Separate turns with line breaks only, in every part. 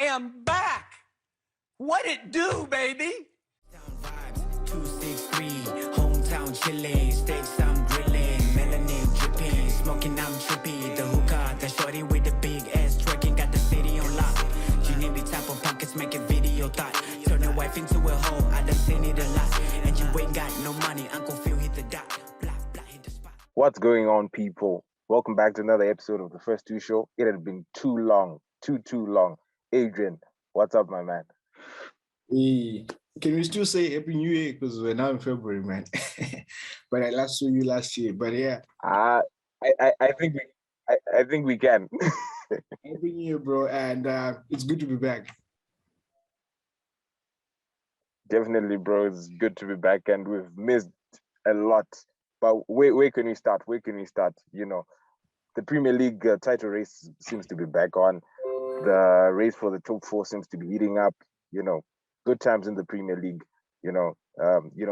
am back. What it do, baby?
Vibes, 263, hometown chillin', steaks I'm grillin', melanin drippin', smoking I'm trippy, the hookah, the shorty with the big ass twerking, got the city on lock. Genie type of pockets making video thought, turn your wife into a hoe, I done seen it a lot, and you ain't got no money, Uncle Phil hit the dot, blah blah hit the spot.
What's going on, people? Welcome back to another episode of the First Two Show. It had been too long, too long. Adrian, what's up, my man?
Hey, can we still say Happy New Year? Because we're now in February, man. But I last saw you last year. But yeah.
I think we can.
Happy New Year, bro. And it's good to be back.
Definitely, bro. It's good to be back, and we've missed a lot. But where can we start? You know, the Premier League title race seems to be back on. The race for the top four seems to be heating up. You know, good times in the Premier League.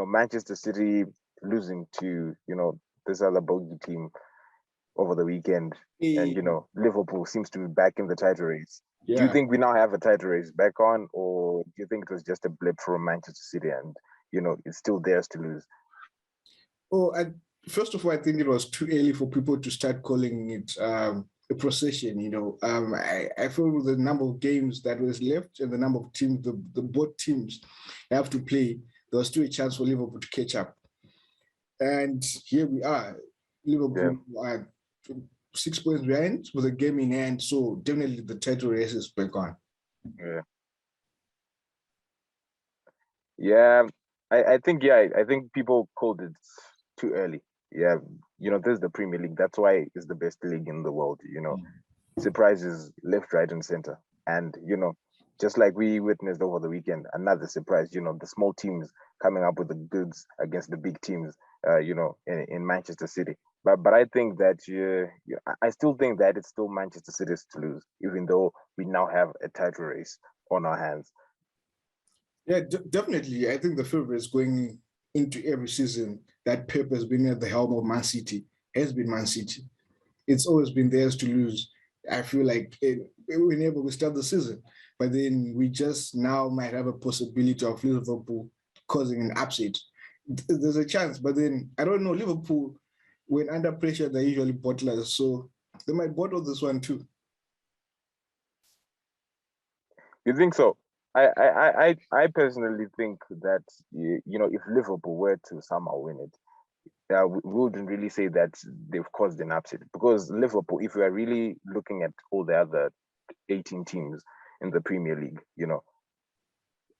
Manchester City losing to this other bogey team over the weekend, and Liverpool seems to be back in the title race.
Yeah.
Do you think we now have a title race back on, or do you think it was just a blip from Manchester City and it's still theirs to lose?
First of all, I think it was too early for people to start calling it a procession. I feel with the number of games that was left and the number of teams, the both teams have to play, there was still a chance for Liverpool to catch up. And here we are, Liverpool are 6 points behind with a game in hand. So definitely the title race is back on.
Yeah. I think people called it too early. Yeah, this is the Premier League. That's why it's the best league in the world. Surprises left, right, and center. And just like we witnessed over the weekend, another surprise. The small teams coming up with the goods against the big teams. In Manchester City. But I think that I still think that it's still Manchester City's to lose, even though we now have a title race on our hands.
Yeah, definitely. I think the favorites going into every season that Pep has been at the helm of Man City has been Man City. It's always been theirs to lose. I feel like whenever we start the season, but then we just now might have a possibility of Liverpool causing an upset. There's a chance, but then I don't know. Liverpool, when under pressure, they're usually bottlers, so they might bottle this one too.
You think so? I personally think that if Liverpool were to somehow win it, we wouldn't really say that they've caused an upset, because Liverpool, if we are really looking at all the other 18 teams in the Premier League,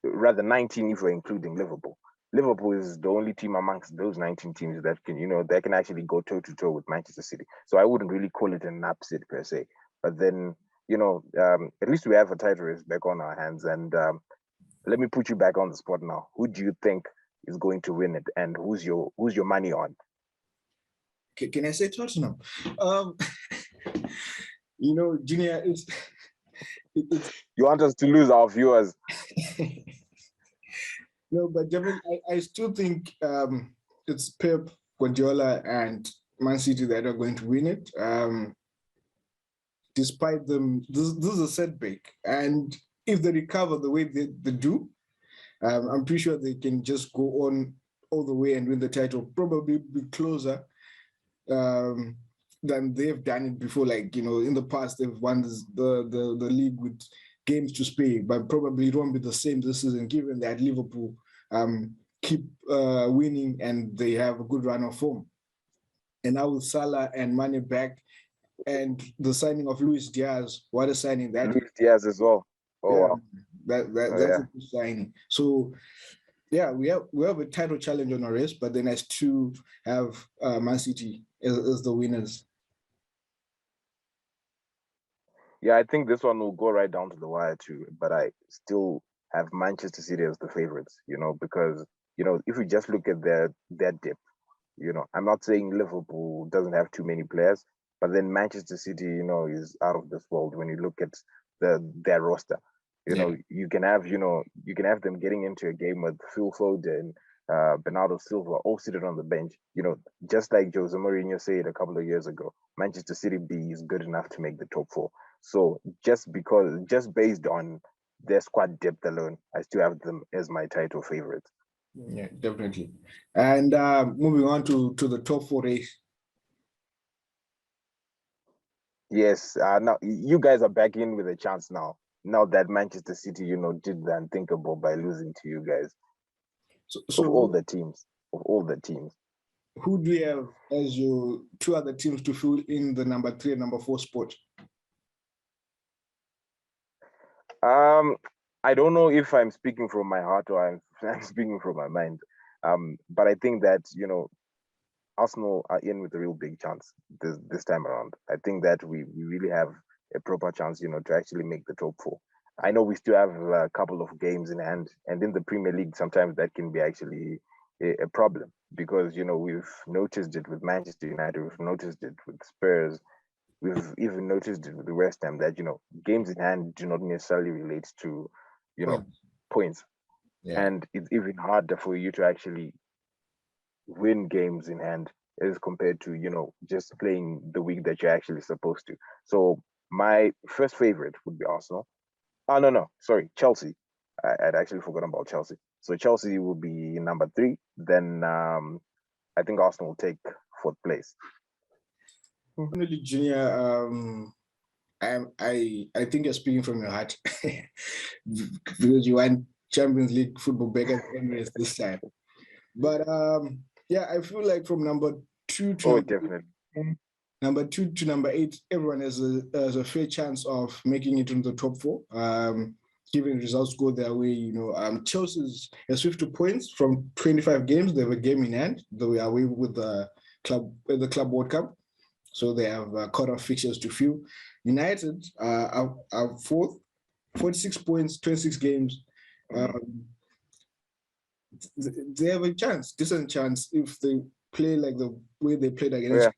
rather 19 if we're including Liverpool. Liverpool is the only team amongst those 19 teams that can actually go toe to toe with Manchester City. So I wouldn't really call it an upset per se. But then, at least we have a title race back on our hands. And let me put you back on the spot now. Who do you think is going to win it, and who's your money on?
Can I say Tottenham? Junior, it's
you want us to lose our viewers?
No, but definitely, I still think it's Pep, Guardiola, and Man City that are going to win it. Despite them, this is a setback. And if they recover the way they do, I'm pretty sure they can just go on all the way and win the title, probably be closer than they've done it before. Like, in the past, they've won the league with games to spare, but probably it won't be the same this season, given that Liverpool keep winning and they have a good run of form. And now with Salah and Mane back, and the signing of Luis Diaz, what a signing that
Luis Diaz as well. Wow.
That's a good signing. So yeah, we have a title challenge on our wrist, but then I still have Man City as the winners.
Yeah, I think this one will go right down to the wire too, but I still have Manchester City as the favorites, because, if we just look at their depth, I'm not saying Liverpool doesn't have too many players, but then Manchester City, is out of this world when you look at their roster. You can have them getting into a game with Phil Foden, Bernardo Silva all seated on the bench. Just like Jose Mourinho said a couple of years ago, Manchester City B is good enough to make the top four. So just based on their squad depth alone, I still have them as my title favorites.
Yeah, definitely. And moving on to the top 4 race.
Yes, now you guys are back in with a chance now. Now that Manchester City, did the unthinkable by losing to you guys.
So
of all the teams,
who do you have as your 2 other teams to fill in the number 3 and number 4 spot?
I don't know if I'm speaking from my heart or I'm speaking from my mind. But I think that Arsenal are in with a real big chance this time around. I think that we really have a proper chance, to actually make the top 4. I know we still have a couple of games in hand, and in the Premier League, sometimes that can be actually a problem because we've noticed it with Manchester United, we've noticed it with Spurs, we've even noticed it with the West Ham that games in hand do not necessarily relate to points.
Yeah.
And it's even harder for you to actually win games in hand as compared to just playing the week that you're actually supposed to. So my first favorite would be Arsenal. Oh no, sorry, Chelsea. I'd actually forgotten about Chelsea. So Chelsea will be number 3. Then I think Arsenal will take 4th place.
Definitely, Junior. I think you're speaking from your heart because you want Champions League football back at Emirates this time. But yeah, I feel like from number 2 to
definitely.
Number 2 to number 8, everyone has a fair chance of making it into the top 4. Given results go their way, Chelsea has 50 points from 25 games. They have a game in hand. They were away with the Club World Cup, so they have cut-off fixtures to fill. United are 4th, 46 points, 26 games. They have a decent chance, if they play like the way they played against.
Yeah.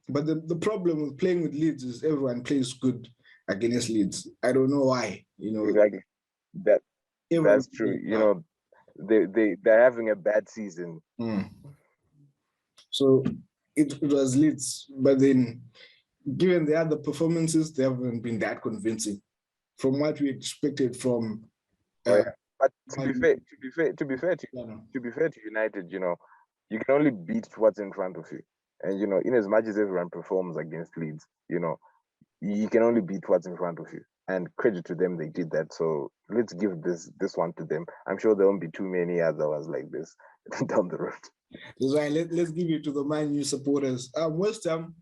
But the problem with playing with Leeds is everyone plays good against Leeds. I don't know why.
Exactly. That's true. They're having a bad season.
So it was Leeds, but then given the other performances, they haven't been that convincing from what we expected from.
But to be fair to United, you can only beat what's in front of you. And in as much as everyone performs against Leeds, you can only beat what's in front of you. And credit to them, they did that. So let's give this one to them. I'm sure there won't be too many other ones like this down the road.
That's why let's give it to the Man U supporters. West Ham,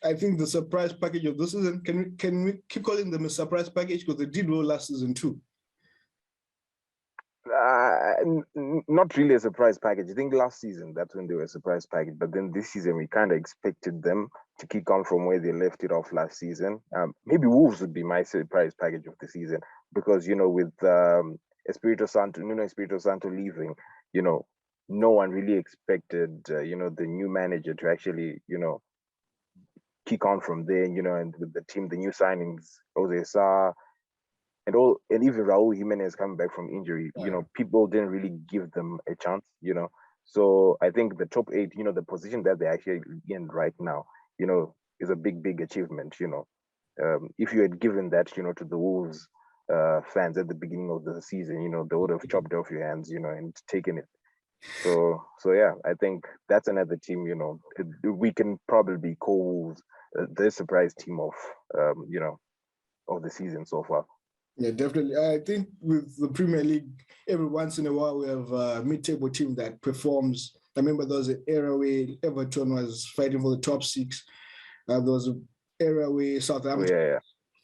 I think the surprise package of this season. Can we keep calling them a surprise package because they did well last season too?
Not really a surprise package. I think last season that's when they were a surprise package, but then this season we kind of expected them to kick on from where they left it off last season. Maybe Wolves would be my surprise package of the season because with Nuno Espirito Santo leaving, no one really expected the new manager to actually kick on from there. And with the team, the new signings, Jose Sa, and even Raul Jimenez coming back from injury, people didn't really give them a chance, So I think the top 8, the position that they're actually in right now, is a big achievement, If you had given that, to the Wolves fans at the beginning of the season, they would have chopped off your hands, and taken it. So yeah, I think that's another team, we can probably call Wolves the surprise team of, of the season so far.
Yeah, definitely. I think with the Premier League, every once in a while we have a mid-table team that performs. I remember there was an era where Everton was fighting for the top 6. There was an era where Southampton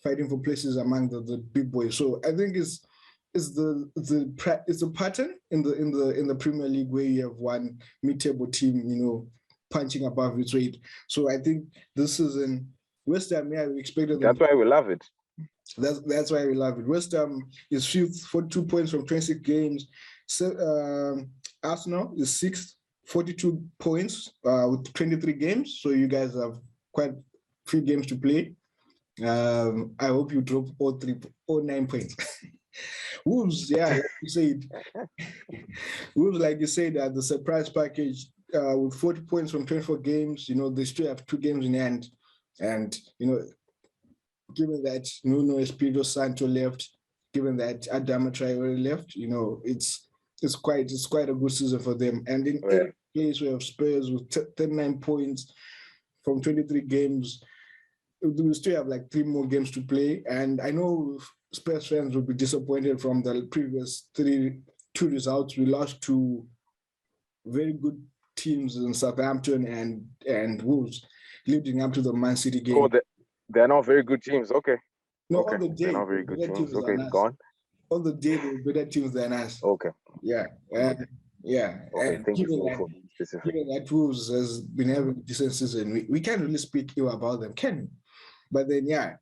fighting for places among the big boys. So I think it's a pattern in the Premier League where you have one mid-table team, punching above its weight. So I think this season, West Ham, we expected them.
That's why we love it.
That's why we love it. West Ham is 5th, 42 points from 26 games. So, Arsenal is 6th, 42 points with 23 games. So you guys have quite a few games to play. I hope you drop all 9 points. Wolves, like you said, Wolves, like you said, the surprise package with 40 points from 24 games. They still have 2 games in hand, and given that Nuno Espirito Santo left, given that Adama Traore left. You know, it's quite a good season for them. And in eighth place, we have Spurs with 39 points from 23 games. We still have like 3 more games to play. And I know Spurs fans will be disappointed from the previous 2 results. We lost to very good teams in Southampton and Wolves, leading up to the Man City game.
Oh, they're not very good teams. Okay.
No,
okay.
on the day,
they're not very good teams. Okay, gone.
On the day, they were better teams than us.
Okay.
Yeah. Yeah.
Okay,
and
thank you for being specific.
Given that Wolves has been having a decent season, we can't really speak ill about them, can we? But then, yeah,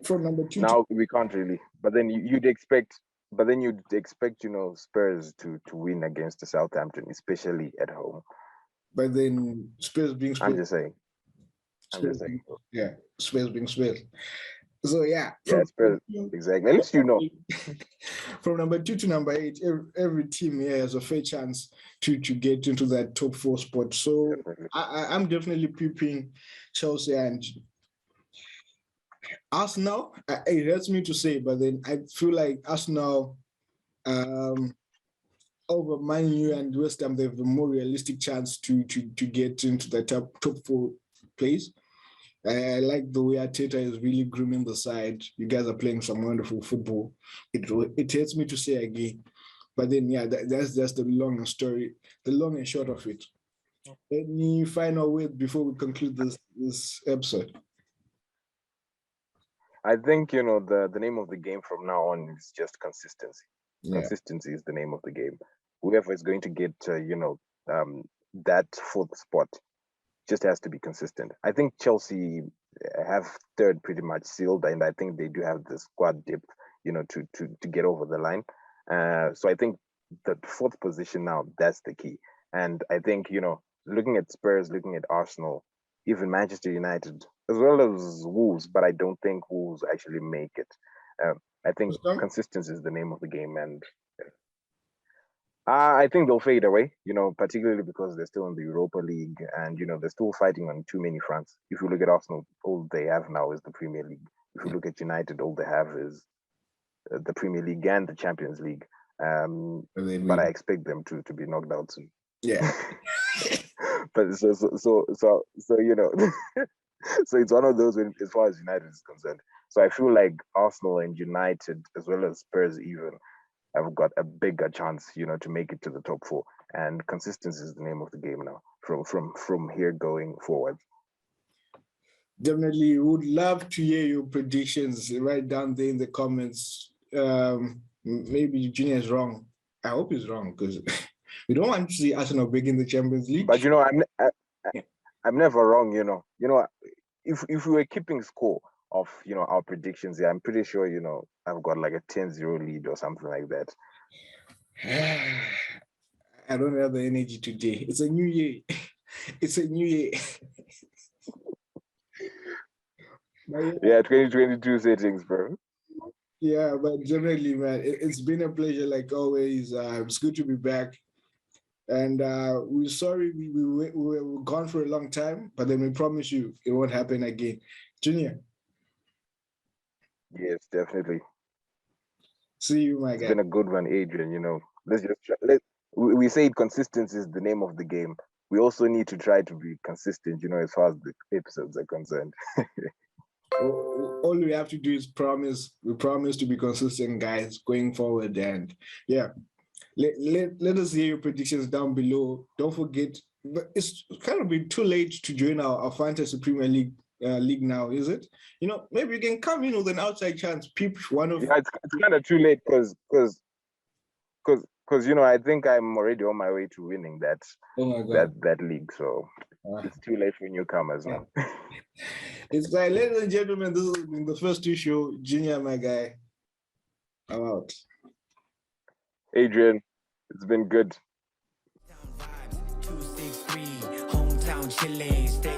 from number 2.
Now we can't really. But then you'd expect, you know, Spurs to win against the Southampton, especially at home.
But then Spurs being Spurs.
I'm just saying.
Yeah, Spurs being Spurs. So yeah,
Spurs, exactly. At least you know.
From number 2 to number 8, every team here has a fair chance to get into that top 4 spot. So I'm definitely peeping Chelsea and Arsenal. It hurts me to say, but then I feel like Arsenal over Man U and West Ham, they have a more realistic chance to get into the top 4 place. I like the way Arteta is really grooming the side. You guys are playing some wonderful football. It hurts me to say again. But then, yeah, that's just the long and short of it. Any final word before we conclude this episode?
I think, you know, the name of the game from now on is just consistency. Yeah. Consistency is the name of the game. Whoever is going to get, that 4th spot just has to be consistent. I think Chelsea have 3rd pretty much sealed, and I think they do have the squad depth, you know, to get over the line. So I think the 4th position now, that's the key. And I think, you know, looking at Spurs, looking at Arsenal, even Manchester United, as well as Wolves, but I don't think Wolves actually make it. I think consistency is the name of the game, and I think they'll fade away, you know, particularly because they're still in the Europa League and, you know, they're still fighting on too many fronts. If you look at Arsenal, all they have now is the Premier League. If you look at United, all they have is the Premier League and the Champions League. But I expect them to be knocked out soon.
Yeah.
But so you know, so it's one of those when, as far as United is concerned. So I feel like Arsenal and United, as well as Spurs even, have got a bigger chance, you know, to make it to the top 4. And consistency is the name of the game now from here going forward.
Definitely would love to hear your predictions right down there in the comments. Maybe Junior is wrong. I hope he's wrong, because we don't want to see Arsenal big in the Champions League.
But, you know, I'm never wrong, you know. You know, if we were keeping score of, you know, our predictions, yeah, I'm pretty sure, you know, I've got like a 10-0 lead or something like that.
I don't have the energy today. It's a new year. It's a new year.
Yeah, 2022 settings, bro.
Yeah, but generally, man, it's been a pleasure like always. It's good to be back. And we're sorry we were gone for a long time, but then we promise you it won't happen again. Junior.
Yes, definitely.
See you, my guy.
It's been a good one, Adrian. You know, let's just try. We say consistency is the name of the game. We also need to try to be consistent, you know, as far as the episodes are concerned.
All we have to do is promise. We promise to be consistent, guys, going forward. And yeah, let us hear your predictions down below. Don't forget, but it's kind of been too late to join our Fantasy Premier League league now, is it? You know, maybe you can come in with an outside chance. Peep one of.
Yeah, it's kind of too late because you know, I think I'm already on my way to winning that that league. So it's too late for newcomers now.
It's like, ladies and gentlemen, this has been the first show. Junior, my guy. I'm out.
Adrian, it's been good.
Hometown chillin', stay